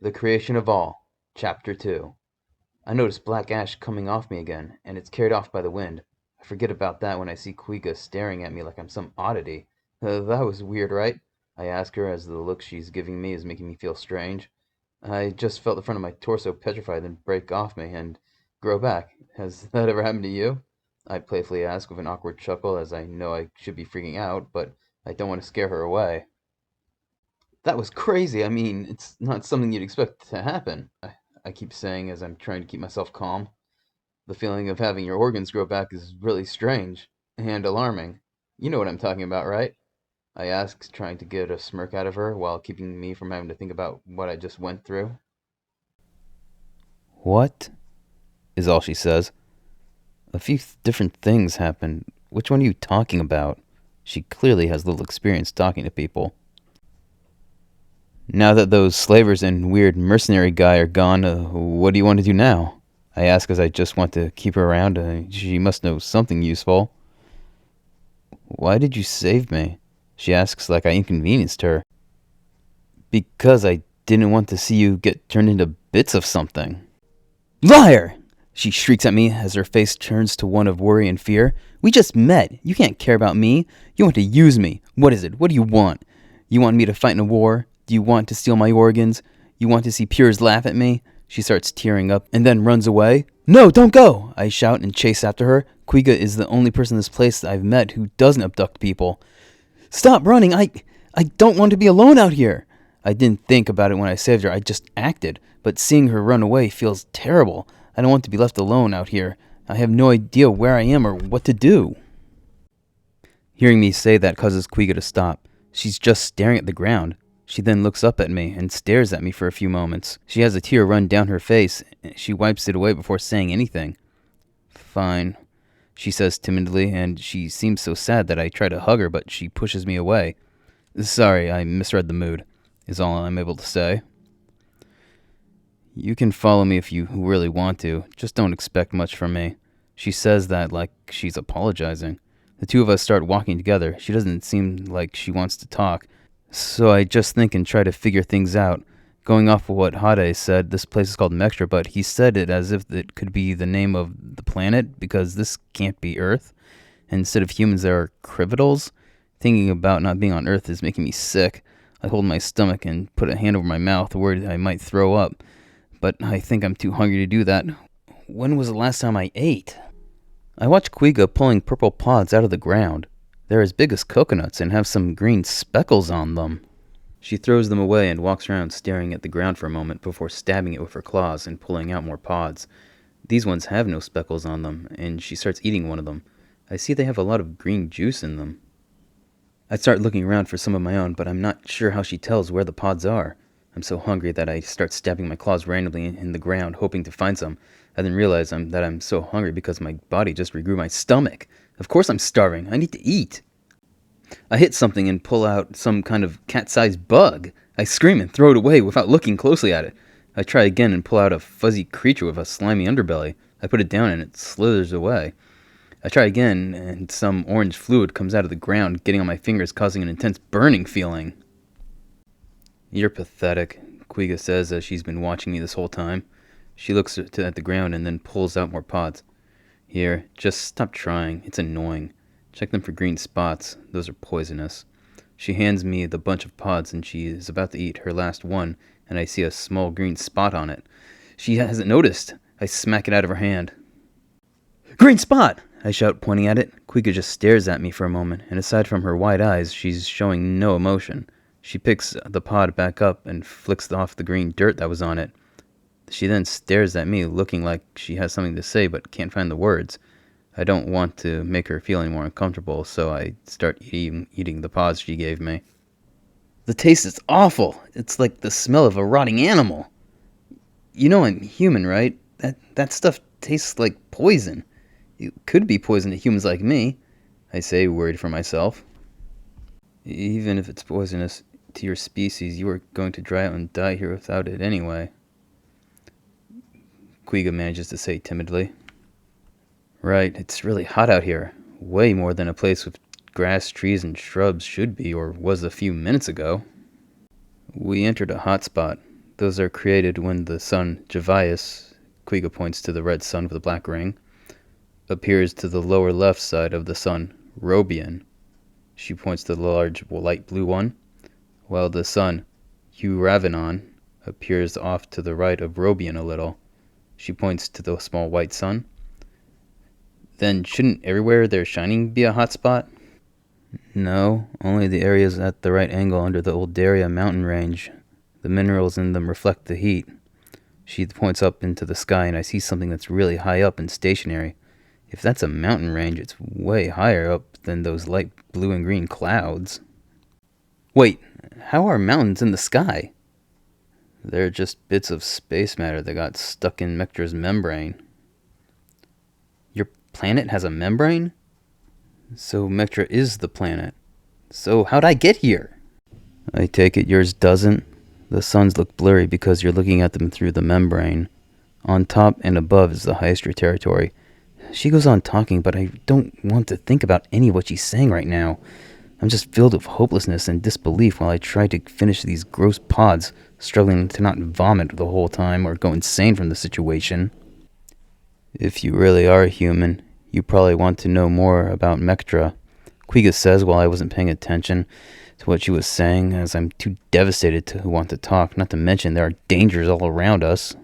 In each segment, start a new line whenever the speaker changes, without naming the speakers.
The Creation of All, Chapter 2. I notice black ash coming off me again, and it's carried off by the wind. I forget about that when I see Kuiga staring at me like I'm some oddity. That was weird, right? I ask her as the look she's giving me is making me feel strange. I just felt the front of my torso petrify, then break off me and grow back. Has that ever happened to you? I playfully ask with an awkward chuckle as I know I should be freaking out, but I don't want to scare her away. That was crazy. I mean, it's not something you'd expect to happen. I keep saying as I'm trying to keep myself calm. The feeling of having your organs grow back is really strange and alarming. You know what I'm talking about, right? I ask, trying to get a smirk out of her while keeping me from having to think about what I just went through.
What? Is all she says. A few different things happened. Which one are you talking about? She clearly has little experience talking to people. Now that those slavers and weird mercenary guy are gone, what do you want to do now? I ask as I just want to keep her around. She must know something useful. Why did you save me? She asks like I inconvenienced her. Because I didn't want to see you get turned into bits of something. Liar! She shrieks at me as her face turns to one of worry and fear. We just met. You can't care about me. You want to use me. What is it? What do you want? You want me to fight in a war? Do you want to steal my organs? You want to see peers laugh at me? She starts tearing up and then runs away. No, don't go! I shout and chase after her. Kuiga is the only person in this place that I've met who doesn't abduct people. Stop running! I don't want to be alone out here! I didn't think about it when I saved her. I just acted. But seeing her run away feels terrible. I don't want to be left alone out here. I have no idea where I am or what to do. Hearing me say that causes Kuiga to stop. She's just staring at the ground. She then looks up at me and stares at me for a few moments. She has a tear run down her face. She wipes it away before saying anything. Fine, she says timidly, and she seems so sad that I try to hug her, but she pushes me away. Sorry, I misread the mood, is all I'm able to say. You can follow me if you really want to. Just don't expect much from me. She says that like she's apologizing. The two of us start walking together. She doesn't seem like she wants to talk. So I just think and try to figure things out. Going off of what Hade said, this place is called Mextra, but he said it as if it could be the name of the planet, because this can't be Earth. And instead of humans, there are crivitals. Thinking about not being on Earth is making me sick. I hold my stomach and put a hand over my mouth, worried I might throw up. But I think I'm too hungry to do that. When was the last time I ate? I watch Kuiga pulling purple pods out of the ground. They're as big as coconuts and have some green speckles on them. She throws them away and walks around staring at the ground for a moment before stabbing it with her claws and pulling out more pods. These ones have no speckles on them, and she starts eating one of them. I see they have a lot of green juice in them. I start looking around for some of my own, but I'm not sure how she tells where the pods are. I'm so hungry that I start stabbing my claws randomly in the ground, hoping to find some. I then realize that I'm so hungry because my body just regrew my stomach. Of course I'm starving. I need to eat. I hit something and pull out some kind of cat-sized bug. I scream and throw it away without looking closely at it. I try again and pull out a fuzzy creature with a slimy underbelly. I put it down and it slithers away. I try again and some orange fluid comes out of the ground, getting on my fingers, causing an intense burning feeling. You're pathetic, Kuiga says as she's been watching me this whole time. She looks at the ground and then pulls out more pods. Here, just stop trying. It's annoying. Check them for green spots. Those are poisonous. She hands me the bunch of pods and she is about to eat her last one, and I see a small green spot on it. She hasn't noticed. I smack it out of her hand. Green spot! I shout, pointing at it. Kuiga just stares at me for a moment, and aside from her wide eyes, she's showing no emotion. She picks the pod back up and flicks off the green dirt that was on it. She then stares at me, looking like she has something to say but can't find the words. I don't want to make her feel any more uncomfortable, so I start eating the pods she gave me. The taste is awful. It's like the smell of a rotting animal. You know I'm human, right? That stuff tastes like poison. It could be poison to humans like me, I say, worried for myself. Even if it's poisonous to your species, you are going to dry out and die here without it anyway, Kuiga manages to say timidly. Right, it's really hot out here. Way more than a place with grass, trees, and shrubs should be or was a few minutes ago. We entered a hot spot. Those are created when the sun Javius, Kuiga points to the red sun with the black ring, appears to the lower left side of the sun, Robian. She points to the large light blue one, while the sun, Uravanon, appears off to the right of Robian a little. She points to the small white sun. Then shouldn't everywhere they're shining be a hot spot? No, only the areas at the right angle under the old Daria mountain range. The minerals in them reflect the heat. She points up into the sky and I see something that's really high up and stationary. If that's a mountain range, it's way higher up than those light blue and green clouds. Wait, how are mountains in the sky? They're just bits of space matter that got stuck in Mectra's membrane. Your planet has a membrane? So Mectra is the planet. So how'd I get here? I take it yours doesn't? The suns look blurry because you're looking at them through the membrane. On top and above is the Hyster territory. She goes on talking, but I don't want to think about any of what she's saying right now. I'm just filled with hopelessness and disbelief while I try to finish these gross pods, struggling to not vomit the whole time or go insane from the situation. If you really are human, you probably want to know more about Mectra, Kuiga says while I wasn't paying attention to what she was saying, as I'm too devastated to want to talk, not to mention there are dangers all around us.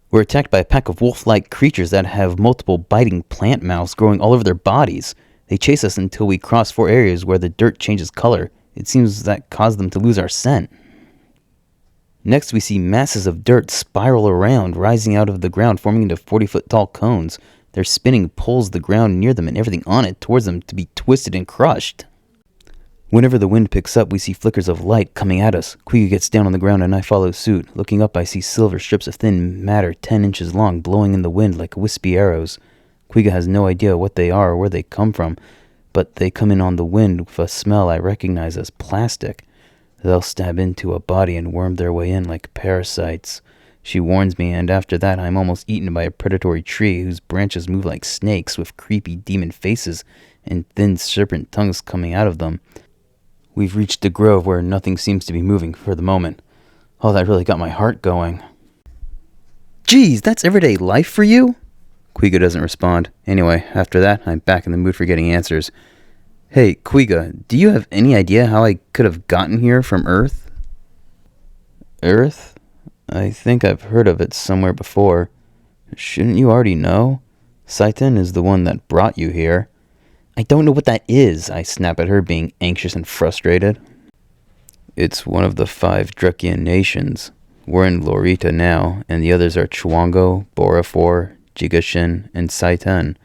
We're attacked by a pack of wolf-like creatures that have multiple biting plant mouths growing all over their bodies. They chase us until we cross 4 areas where the dirt changes color. It seems that caused them to lose our scent. Next, we see masses of dirt spiral around, rising out of the ground, forming into 40-foot-tall cones. Their spinning pulls the ground near them and everything on it towards them to be twisted and crushed. Whenever the wind picks up, we see flickers of light coming at us. Kuiga gets down on the ground and I follow suit. Looking up, I see silver strips of thin matter 10 inches long blowing in the wind like wispy arrows. Kuiga has no idea what they are or where they come from, but they come in on the wind with a smell I recognize as plastic. They'll stab into a body and worm their way in like parasites. She warns me, and after that I'm almost eaten by a predatory tree whose branches move like snakes with creepy demon faces and thin serpent tongues coming out of them. We've reached a grove where nothing seems to be moving for the moment. Oh, that really got my heart going. Geez, that's everyday life for you? Kuiga doesn't respond. Anyway, after that, I'm back in the mood for getting answers. Hey, Kuiga, do you have any idea how I could have gotten here from Earth? Earth? I think I've heard of it somewhere before. Shouldn't you already know? Saitan is the one that brought you here. I don't know what that is, I snap at her, being anxious and frustrated. It's one of the 5 Drekian nations. We're in Lorita now, and the others are Chwango, Borafor, Jigashin, and Saitan.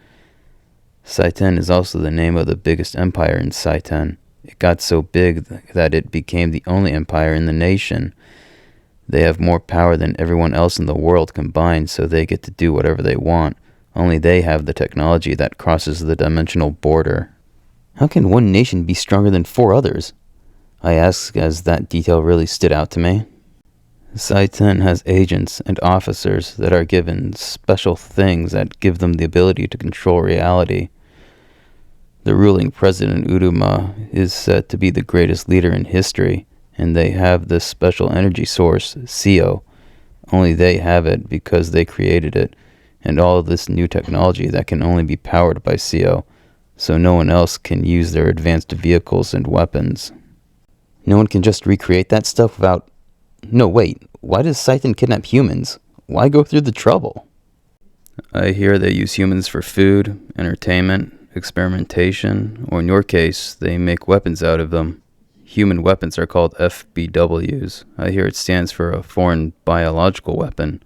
Saitan is also the name of the biggest empire in Saitan. It got so big that it became the only empire in the nation. They have more power than everyone else in the world combined, so they get to do whatever they want. Only they have the technology that crosses the dimensional border. How can one nation be stronger than 4 others? I ask as that detail really stood out to me. Saitan has agents and officers that are given special things that give them the ability to control reality. The ruling president Uduma is said to be the greatest leader in history, and they have this special energy source, CO. Only they have it because they created it, and all of this new technology that can only be powered by CO, so no one else can use their advanced vehicles and weapons. No one can just recreate that stuff without... No, wait, why does Saitan kidnap humans? Why go through the trouble? I hear they use humans for food, entertainment, experimentation, or in your case, they make weapons out of them. Human weapons are called FBWs. I hear it stands for a foreign biological weapon,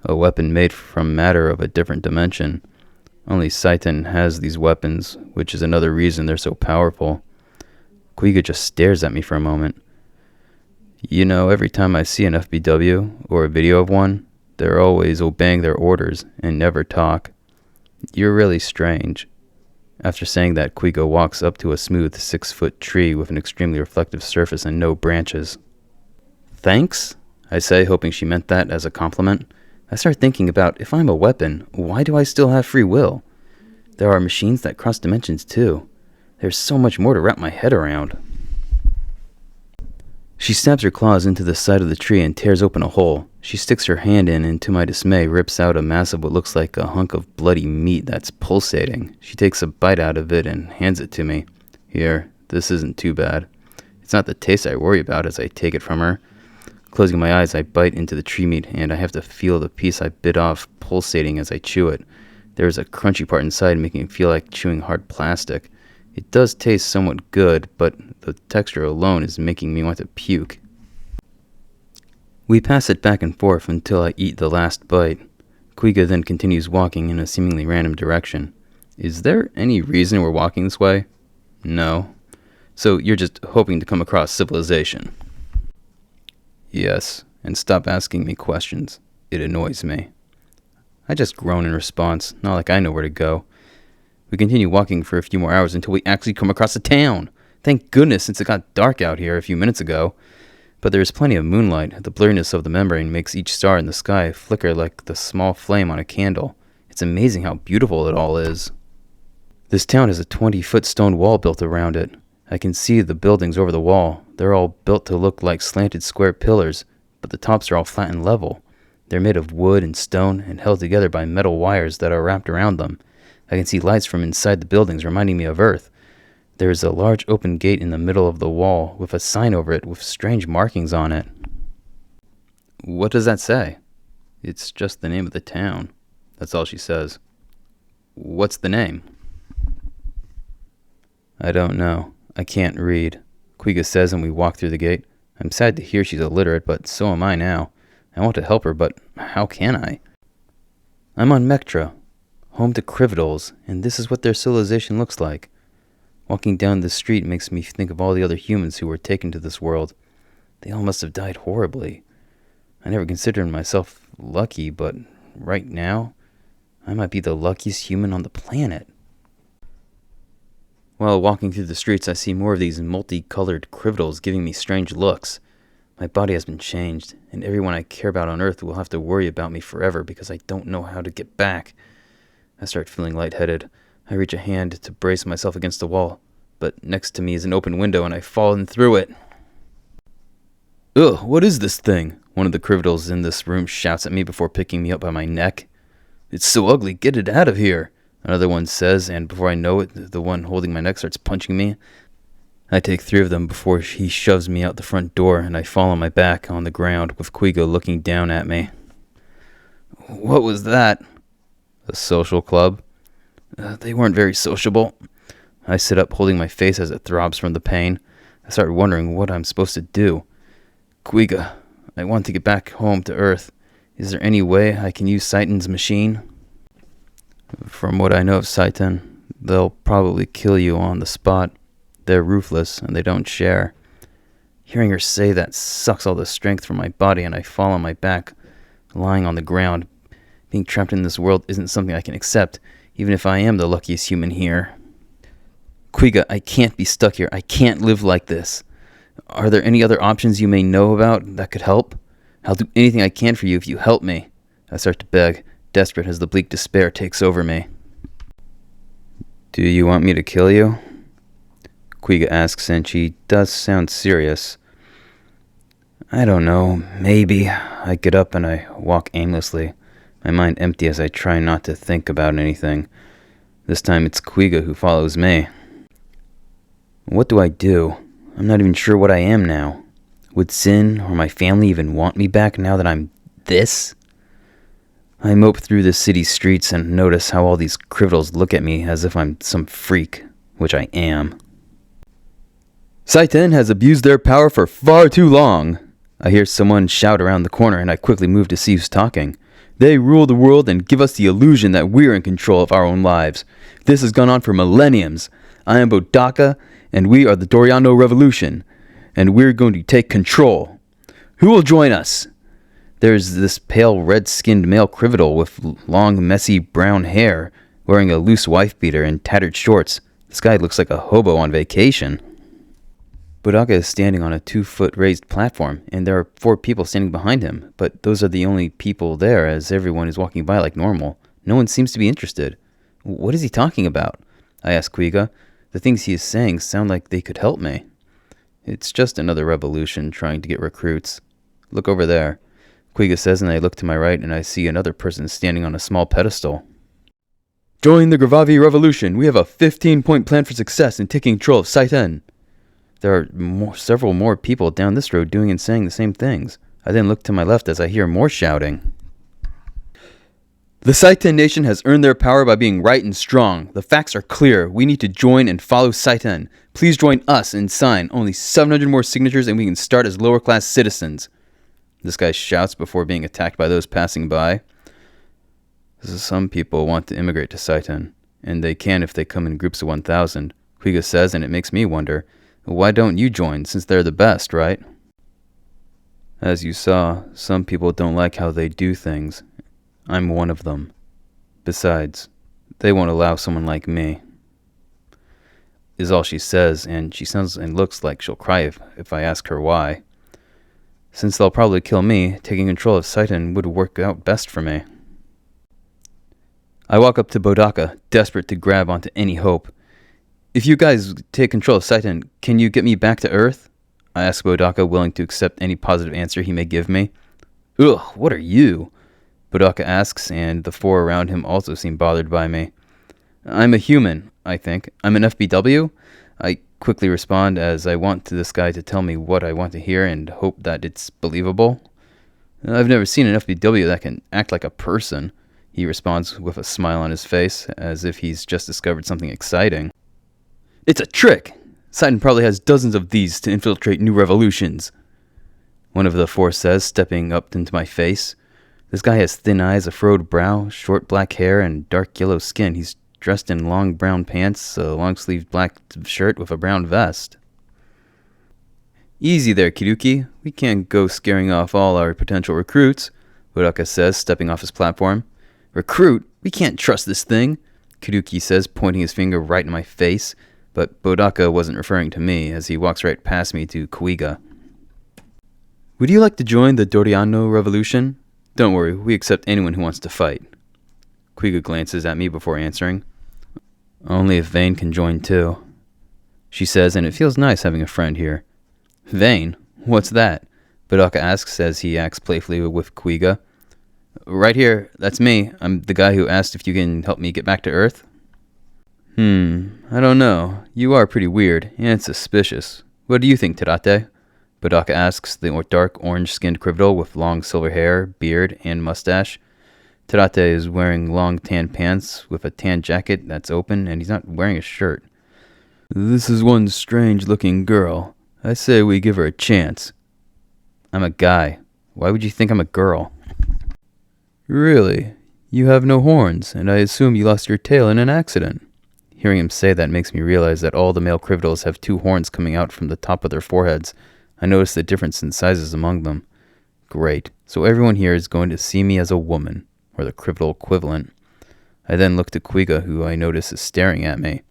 a weapon made from matter of a different dimension. Only Saitan has these weapons, which is another reason they're so powerful. Kuiga just stares at me for a moment. You know, every time I see an FBW, or a video of one, they're always obeying their orders and never talk. You're really strange. After saying that, Kuiga walks up to a smooth 6-foot tree with an extremely reflective surface and no branches. Thanks? I say, hoping she meant that as a compliment. I start thinking about, if I'm a weapon, why do I still have free will? There are machines that cross dimensions too. There's so much more to wrap my head around. She stabs her claws into the side of the tree and tears open a hole. She sticks her hand in and, to my dismay, rips out a mass of what looks like a hunk of bloody meat that's pulsating. She takes a bite out of it and hands it to me. Here, this isn't too bad. It's not the taste I worry about as I take it from her. Closing my eyes, I bite into the tree meat, and I have to feel the piece I bit off pulsating as I chew it. There is a crunchy part inside making it feel like chewing hard plastic. It does taste somewhat good, but the texture alone is making me want to puke. We pass it back and forth until I eat the last bite. Kuiga then continues walking in a seemingly random direction. Is there any reason we're walking this way? No. So you're just hoping to come across civilization? Yes, and stop asking me questions. It annoys me. I just groan in response, not like I know where to go. We continue walking for a few more hours until we actually come across a town. Thank goodness, since it got dark out here a few minutes ago. But there is plenty of moonlight. The blurriness of the membrane makes each star in the sky flicker like the small flame on a candle. It's amazing how beautiful it all is. This town has a 20-foot stone wall built around it. I can see the buildings over the wall. They're all built to look like slanted square pillars, but the tops are all flat and level. They're made of wood and stone and held together by metal wires that are wrapped around them. I can see lights from inside the buildings reminding me of Earth. There is a large open gate in the middle of the wall with a sign over it with strange markings on it. What does that say? It's just the name of the town. That's all she says. What's the name? I don't know. I can't read. Kuiga says, and we walk through the gate. I'm sad to hear she's illiterate, but so am I now. I want to help her, but how can I? I'm on Mektra, home to Crividals, and this is what their civilization looks like. Walking down the street makes me think of all the other humans who were taken to this world. They all must have died horribly. I never considered myself lucky, but right now, I might be the luckiest human on the planet. While walking through the streets, I see more of these multicolored Crividals giving me strange looks. My body has been changed, and everyone I care about on Earth will have to worry about me forever because I don't know how to get back. I start feeling lightheaded. I reach a hand to brace myself against the wall, but next to me is an open window and I fall in through it. Ugh, what is this thing? One of the Crividals in this room shouts at me before picking me up by my neck. It's so ugly, get it out of here, another one says, and before I know it, the one holding my neck starts punching me. I take 3 of them before he shoves me out the front door, and I fall on my back on the ground with Kuiga looking down at me. What was that? A social club? They weren't very sociable. I sit up, holding my face as it throbs from the pain. I start wondering what I'm supposed to do. Kuiga, I want to get back home to Earth. Is there any way I can use Saitan's machine? From what I know of Saitan, they'll probably kill you on the spot. They're ruthless, and they don't share. Hearing her say that sucks all the strength from my body, and I fall on my back, lying on the ground. Being trapped in this world isn't something I can accept, even if I am the luckiest human here. Kuiga, I can't be stuck here. I can't live like this. Are there any other options you may know about that could help? I'll do anything I can for you if you help me. I start to beg, desperate as the bleak despair takes over me. Do you want me to kill you? Kuiga asks, and she does sound serious. I don't know, maybe. I get up and I walk aimlessly, my mind empty as I try not to think about anything. This time it's Kuiga who follows me. What do I do? I'm not even sure what I am now. Would Sin or my family even want me back now that I'm this? I mope through the city streets and notice how all these Crividals look at me as if I'm some freak, which I am. Saitan has abused their power for far too long. I hear someone shout around the corner and I quickly move to see who's talking. They rule the world and give us the illusion that we're in control of our own lives. This has gone on for millenniums. I am Bodaka, and we are the Doriano Revolution, and we're going to take control. Who will join us? There's this pale red-skinned male Crividal with long, messy brown hair, wearing a loose wife-beater and tattered shorts. This guy looks like a hobo on vacation. Bodaka is standing on a 2-foot raised platform, and there are 4 people standing behind him, but those are the only people there as everyone is walking by like normal. No one seems to be interested. What is he talking about? I ask Kuiga. The things he is saying sound like they could help me. It's just another revolution trying to get recruits. Look over there, Kuiga says, and I look to my right and I see another person standing on a small pedestal. Join the Gravavi Revolution. We have a 15-point plan for success in taking control of Site N. There are several more people down this road doing and saying the same things. I then look to my left as I hear more shouting. The Site N nation has earned their power by being right and strong. The facts are clear. We need to join and follow Site N. Please join us and sign. Only 700 more signatures and we can start as lower-class citizens. This guy shouts before being attacked by those passing by. Some people want to immigrate to Site N, and they can if they come in groups of 1,000, Kuiga says, and it makes me wonder, why don't you join, since they're the best, right? As you saw, some people don't like how they do things. I'm one of them. Besides, they won't allow someone like me. Is all she says, and she sounds and looks like she'll cry if I ask her why. Since they'll probably kill me, taking control of Site N would work out best for me. I walk up to Bodaka, desperate to grab onto any hope. If you guys take control of Site N, can you get me back to Earth? I ask Bodaka, willing to accept any positive answer he may give me. Ugh, what are you? Bodaka asks, and the four around him also seem bothered by me. I'm a human, I think. I'm an FBW? I quickly respond as I want this guy to tell me what I want to hear and hope that it's believable. I've never seen an FBW that can act like a person, he responds with a smile on his face, as if he's just discovered something exciting. It's a trick! Site N probably has dozens of these to infiltrate new revolutions, one of the four says, stepping up into my face. This guy has thin eyes, a furrowed brow, short black hair, and dark yellow skin. He's dressed in long brown pants, a long-sleeved black shirt with a brown vest. Easy there, Kiruki. We can't go scaring off all our potential recruits, Bodaka says, stepping off his platform. Recruit? We can't trust this thing, Kiruki says, pointing his finger right in my face, but Bodaka wasn't referring to me, as he walks right past me to Kuiga. Would you like to join the Doriano Revolution? Don't worry, we accept anyone who wants to fight. Kuiga glances at me before answering. Only if Vayne can join too, she says, and it feels nice having a friend here. Vayne? What's that? Bodaka asks as he acts playfully with Kuiga. Right here, that's me. I'm the guy who asked if you can help me get back to Earth. I don't know. You are pretty weird and suspicious. What do you think, Terate? Bodaka asks, the dark orange-skinned criminal with long silver hair, beard, and mustache. Terate is wearing long tan pants with a tan jacket that's open, and he's not wearing a shirt. This is one strange-looking girl. I say we give her a chance. I'm a guy. Why would you think I'm a girl? Really? You have no horns, and I assume you lost your tail in an accident. Hearing him say that makes me realize that all the male criminals have two horns coming out from the top of their foreheads. I notice the difference in sizes among them. Great. So everyone here is going to see me as a woman, or the criminal equivalent. I then look to Kuiga, who I notice is staring at me.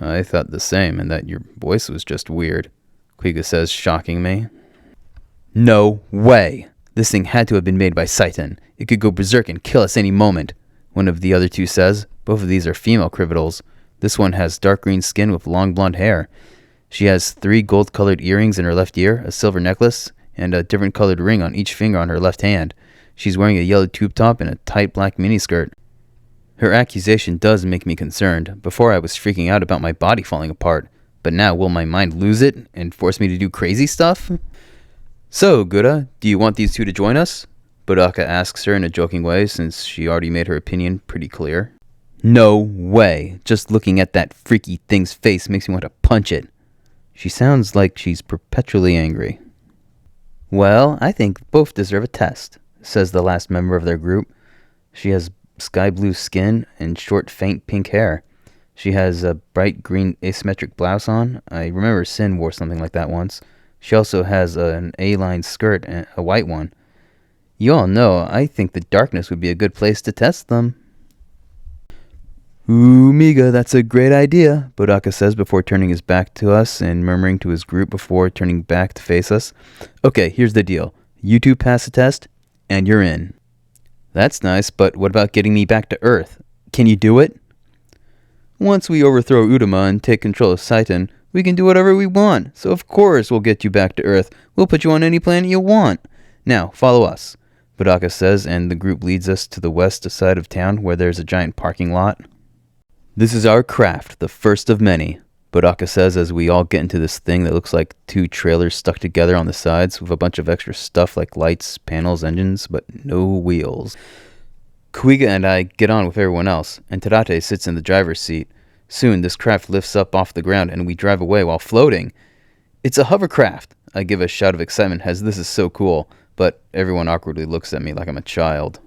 I thought the same, and that your voice was just weird, Kuiga says, shocking me. No way! This thing had to have been made by Site N. It could go berserk and kill us any moment, one of the other two says. Both of these are female criminals. This one has dark green skin with long blonde hair. She has 3 gold-colored earrings in her left ear, a silver necklace, and a different colored ring on each finger on her left hand. She's wearing a yellow tube top and a tight black miniskirt. Her accusation does make me concerned. Before I was freaking out about my body falling apart, but now will my mind lose it and force me to do crazy stuff? So, Gura, do you want these two to join us? Bodaka asks her in a joking way, since she already made her opinion pretty clear. No way. Just looking at that freaky thing's face makes me want to punch it. She sounds like she's perpetually angry. Well, I think both deserve a test, says the last member of their group. She has sky blue skin and short, faint pink hair. She has a bright green asymmetric blouse on. I remember Sin wore something like that once. She also has an A-line skirt, and a white one. You all know, I think the darkness would be a good place to test them. Ooh, Miga, that's a great idea, Bodaka says before turning his back to us and murmuring to his group before turning back to face us. Okay, here's the deal. You two pass the test, and you're in. That's nice, but what about getting me back to Earth? Can you do it? Once we overthrow Udama and take control of Site N, We can do whatever we want, so of course we'll get you back to Earth. We'll put you on any planet you want. Now, follow us, Budaka says, and the group leads us to the west side of town where there's a giant parking lot. This is our craft, the first of many, Budaka says as we all get into this thing that looks like two trailers stuck together on the sides with a bunch of extra stuff like lights, panels, engines, but no wheels. Kuiga and I get on with everyone else, and Tadate sits in the driver's seat. Soon, this craft lifts up off the ground and we drive away while floating. It's a hovercraft! I give a shout of excitement as this is so cool, but everyone awkwardly looks at me like I'm a child.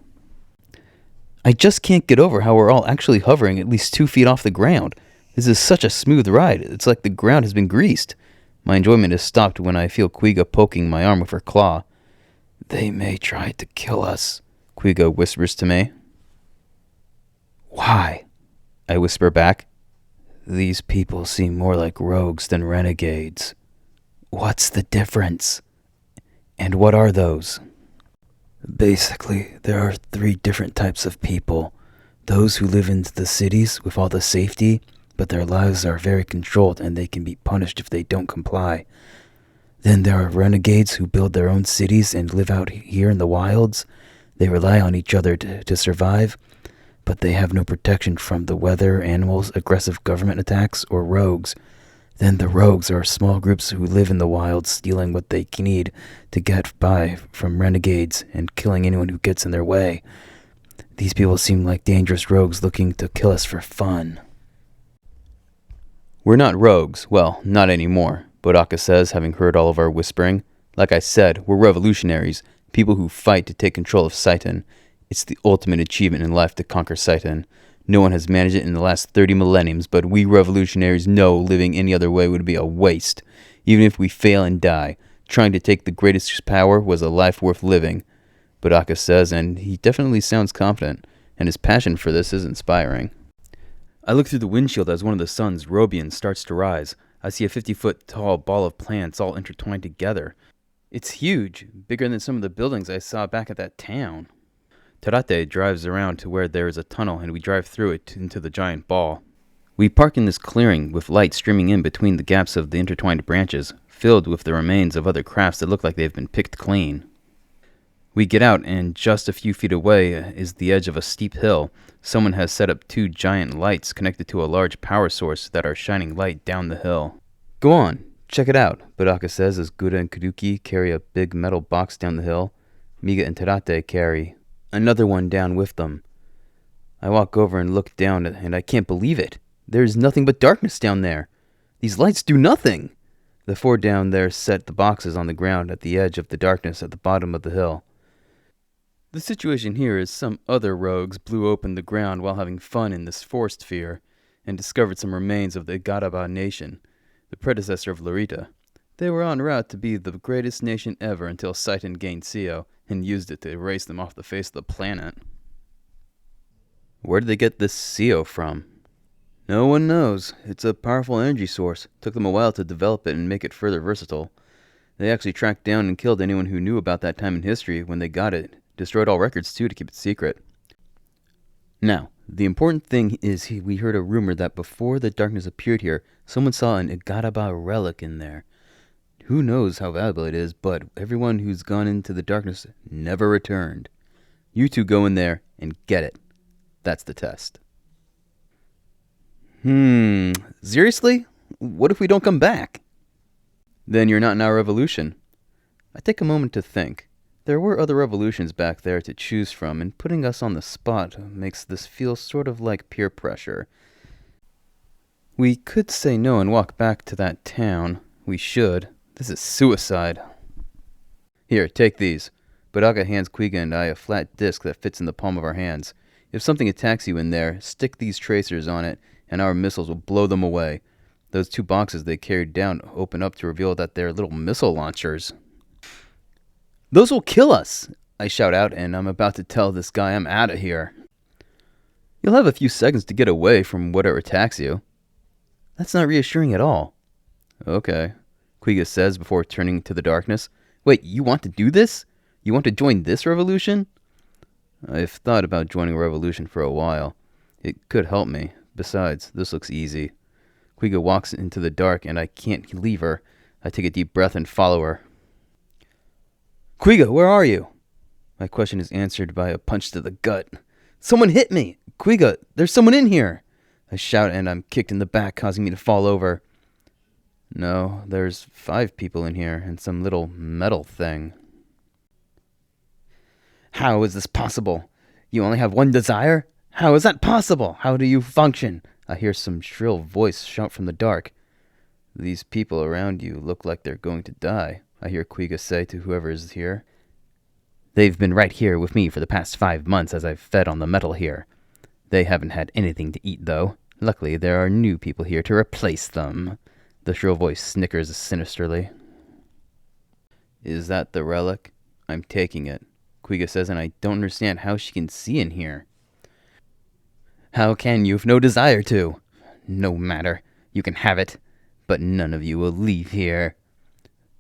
I just can't get over how we're all actually hovering at least 2 feet off the ground. This is such a smooth ride. It's like the ground has been greased. My enjoyment is stopped when I feel Kuiga poking my arm with her claw. They may try to kill us, Kuiga whispers to me. Why? I whisper back. These people seem more like rogues than renegades. What's the difference? And what are those? Basically, there are 3 different types of people. Those who live in the cities with all the safety, but their lives are very controlled and they can be punished if they don't comply. Then there are renegades who build their own cities and live out here in the wilds. They rely on each other to survive, but they have no protection from the weather, animals, aggressive government attacks, or rogues. Then the rogues are small groups who live in the wild, stealing what they need to get by from renegades and killing anyone who gets in their way. These people seem like dangerous rogues looking to kill us for fun. We're not rogues. Well, not anymore, Bodaka says, having heard all of our whispering. Like I said, we're revolutionaries, people who fight to take control of Seitan. It's the ultimate achievement in life to conquer Seitan. No one has managed it in the last 30 millenniums, but we revolutionaries know living any other way would be a waste. Even if we fail and die, trying to take the greatest power was a life worth living, Budaka says, and he definitely sounds confident, and his passion for this is inspiring. I look through the windshield as one of the sun's Robians starts to rise. I see a 50-foot tall ball of plants all intertwined together. It's huge, bigger than some of the buildings I saw back at that town. Tarate drives around to where there is a tunnel and we drive through it into the giant ball. We park in this clearing with light streaming in between the gaps of the intertwined branches, filled with the remains of other crafts that look like they've been picked clean. We get out and just a few feet away is the edge of a steep hill. Someone has set up 2 giant lights connected to a large power source that are shining light down the hill. Go on, check it out, Budaka says as Guda and Kaduki carry a big metal box down the hill. Miga and Tarate carry another one down with them. I walk over and look down, and I can't believe it. There's nothing but darkness down there. These lights do nothing. The 4 down there set the boxes on the ground at the edge of the darkness at the bottom of the hill. The situation here is some other rogues blew open the ground while having fun in this forest sphere, and discovered some remains of the Gadaba nation, the predecessor of Larita. They were en route to be the greatest nation ever until Seitan gained CO and used it to erase them off the face of the planet. Where did they get this CO from? No one knows. It's a powerful energy source. Took them a while to develop it and make it further versatile. They actually tracked down and killed anyone who knew about that time in history when they got it. Destroyed all records too to keep it secret. Now, the important thing is we heard a rumor that before the darkness appeared here, someone saw an Igadaba relic in there. Who knows how valuable it is, but everyone who's gone into the darkness never returned. You 2 go in there and get it. That's the test. Seriously? What if we don't come back? Then you're not in our revolution. I take a moment to think. There were other revolutions back there to choose from, and putting us on the spot makes this feel sort of like peer pressure. We could say no and walk back to that town. We should. This is suicide. Here, take these. Budaka hands Kuiga and I a flat disc that fits in the palm of our hands. If something attacks you in there, stick these tracers on it, and our missiles will blow them away. Those 2 boxes they carried down open up to reveal that they're little missile launchers. Those will kill us, I shout out, and I'm about to tell this guy I'm out of here. You'll have a few seconds to get away from whatever attacks you. That's not reassuring at all. Okay, Kuiga says before turning to the darkness. Wait, you want to do this? You want to join this revolution? I've thought about joining a revolution for a while. It could help me. Besides, this looks easy. Kuiga walks into the dark, and I can't leave her. I take a deep breath and follow her. Kuiga, where are you? My question is answered by a punch to the gut. Someone hit me! Kuiga, there's someone in here! I shout, and I'm kicked in the back, causing me to fall over. No, there's 5 people in here, and some little metal thing. How is this possible? You only have one desire? How is that possible? How do you function? I hear some shrill voice shout from the dark. These people around you look like they're going to die, I hear Kuiga say to whoever is here. They've been right here with me for the past 5 months as I've fed on the metal here. They haven't had anything to eat, though. Luckily, there are new people here to replace them. The shrill voice snickers sinisterly. Is that the relic? I'm taking it, Kuiga says, and I don't understand how she can see in here. How can you if no desire to? No matter. You can have it, but none of you will leave here.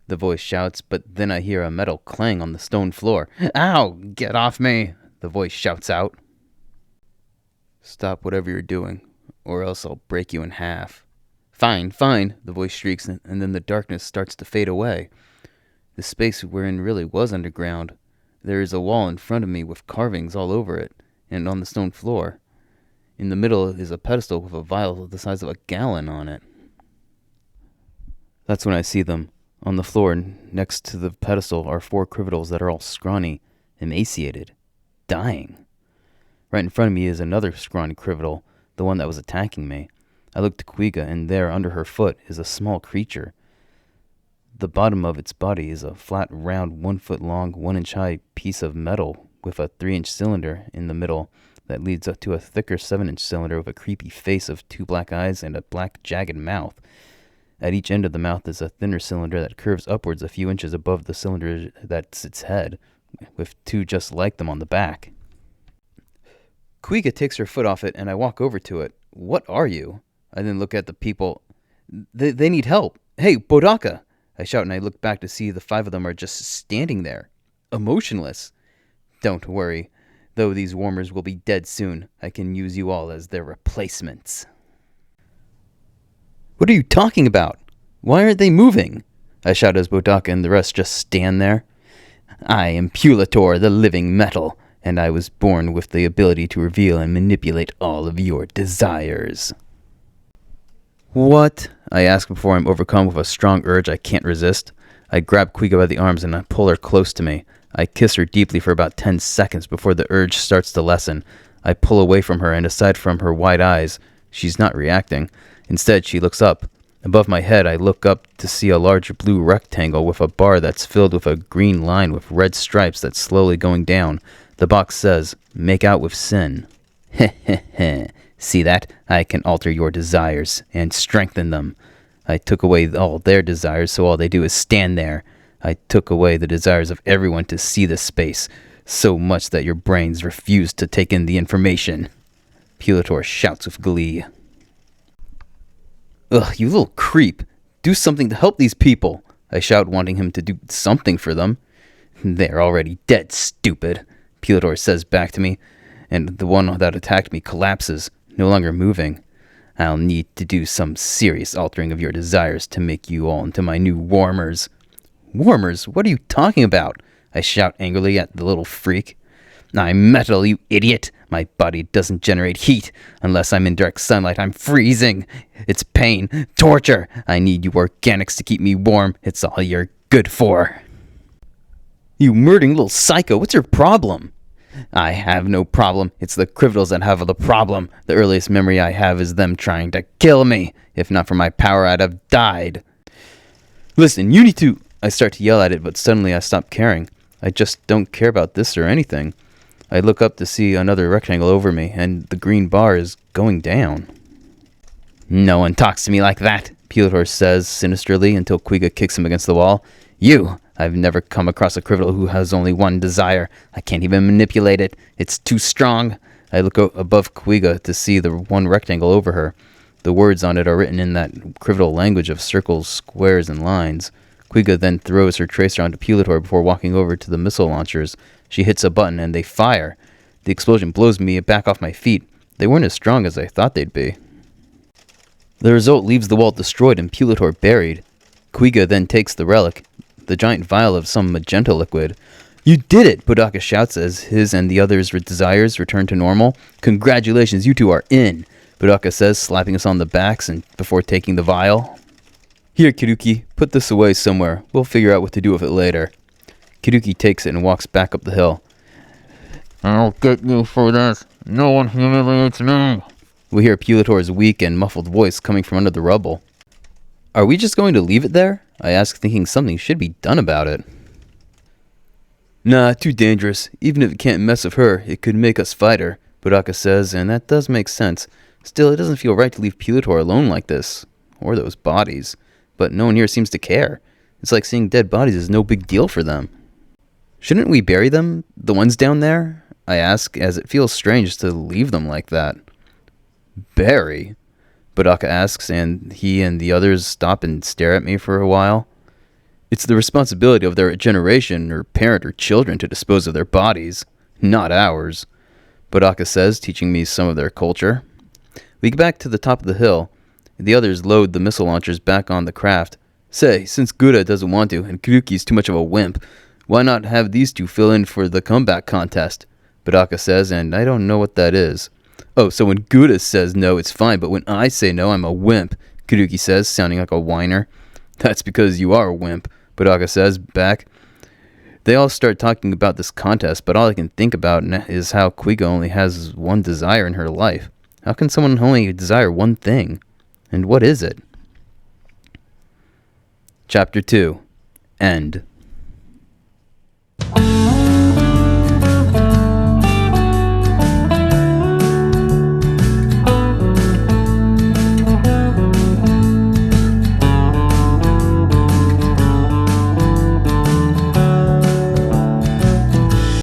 The voice shouts, but then I hear a metal clang on the stone floor. Ow! Get off me! The voice shouts out. Stop whatever you're doing, or else I'll break you in half. Fine, fine, the voice shrieks, and then the darkness starts to fade away. The space we're in really was underground. There is a wall in front of me with carvings all over it, and on the stone floor. In the middle is a pedestal with a vial the size of a gallon on it. That's when I see them. On the floor, next to the pedestal, are 4 criminals that are all scrawny, emaciated, dying. Right in front of me is another scrawny criminal, the one that was attacking me. I look to Kuiga, and there, under her foot, is a small creature. The bottom of its body is a flat, round, 1-foot-long, 1-inch-high piece of metal with a 3-inch cylinder in the middle that leads up to a thicker 7-inch cylinder with a creepy face of 2 black eyes and a black, jagged mouth. At each end of the mouth is a thinner cylinder that curves upwards a few inches above the cylinder that's its head, with 2 just like them on the back. Kuiga takes her foot off it, and I walk over to it. What are you? I then look at the people. They need help. Hey, Bodaka! I shout, and I look back to see the 5 of them are just standing there, emotionless. Don't worry. Though these warmers will be dead soon, I can use you all as their replacements. What are you talking about? Why aren't they moving? I shout as Bodaka and the rest just stand there. I am Pulator, the living metal, and I was born with the ability to reveal and manipulate all of your desires. What? I ask before I'm overcome with a strong urge I can't resist. I grab Kuiga by the arms and I pull her close to me. I kiss her deeply for about 10 seconds before the urge starts to lessen. I pull away from her, and aside from her wide eyes, she's not reacting. Instead, she looks up. Above my head, I look up to see a large blue rectangle with a bar that's filled with a green line with red stripes that's slowly going down. The box says, "Make out with sin." Heh heh heh. See that? I can alter your desires and strengthen them. I took away all their desires, so all they do is stand there. I took away the desires of everyone to see this space, so much that your brains refuse to take in the information. Pulator shouts with glee. Ugh, you little creep. Do something to help these people. I shout, wanting him to do something for them. They're already dead, stupid, Pulator says back to me, and the one that attacked me collapses, no longer moving. I'll need to do some serious altering of your desires to make you all into my new warmers. Warmers? What are you talking about? I shout angrily at the little freak. I'm metal, you idiot. My body doesn't generate heat. Unless I'm in direct sunlight, I'm freezing. It's pain, torture. I need you organics to keep me warm. It's all you're good for. You murdering little psycho, what's your problem? I have no problem. It's the criminals that have the problem. The earliest memory I have is them trying to kill me. If not for my power, I'd have died. Listen, you need to... I start to yell at it, but suddenly I stop caring. I just don't care about this or anything. I look up to see another rectangle over me, and the green bar is going down. No one talks to me like that, Pulator says sinisterly until Kuiga kicks him against the wall. You! I've never come across a criminal who has only one desire. I can't even manipulate it. It's too strong. I look above Kuiga to see the one rectangle over her. The words on it are written in that criminal language of circles, squares, and lines. Kuiga then throws her tracer onto Pulator before walking over to the missile launchers. She hits a button and they fire. The explosion blows me back off my feet. They weren't as strong as I thought they'd be. The result leaves the wall destroyed and Pulitor buried. Kuiga then takes the relic, the giant vial of some magenta liquid. You did it! Bodaka shouts as his and the others' desires return to normal. Congratulations, you two are in, Bodaka says, slapping us on the backs and before taking the vial. Here, Kiruki, put this away somewhere. We'll figure out what to do with it later. Kiruki takes it and walks back up the hill.
I'll get you for this. No one humiliates me.
We hear Pulitor's weak and muffled voice coming from under the rubble. Are we just going to leave it there? I ask, thinking something should be done about it. Nah, too dangerous. Even if it can't mess with her, it could make us fight her, Bodaka says, and that does make sense. Still, it doesn't feel right to leave Pulitor alone like this. Or those bodies. But no one here seems to care. It's like seeing dead bodies is no big deal for them. Shouldn't we bury them? The ones down there? I ask, as it feels strange to leave them like that. Bury? Bodaka asks, and he and the others stop and stare at me for a while. It's the responsibility of their generation, or parent, or children to dispose of their bodies, not ours, Bodaka says, teaching me some of their culture. We get back to the top of the hill. The others load the missile launchers back on the craft. Say, since Gura doesn't want to, and Kiruki's too much of a wimp, why not have these two fill in for the comeback contest? Bodaka says, and I don't know what that is. Oh, so when Gura says no, it's fine, but when I say no, I'm a wimp, Kiruki says, sounding like a whiner. That's because you are a wimp, Bodaka says, back. They all start talking about this contest, but all I can think about is how Kuiga only has one desire in her life. How can someone only desire one thing? And what is it? Chapter 2. End.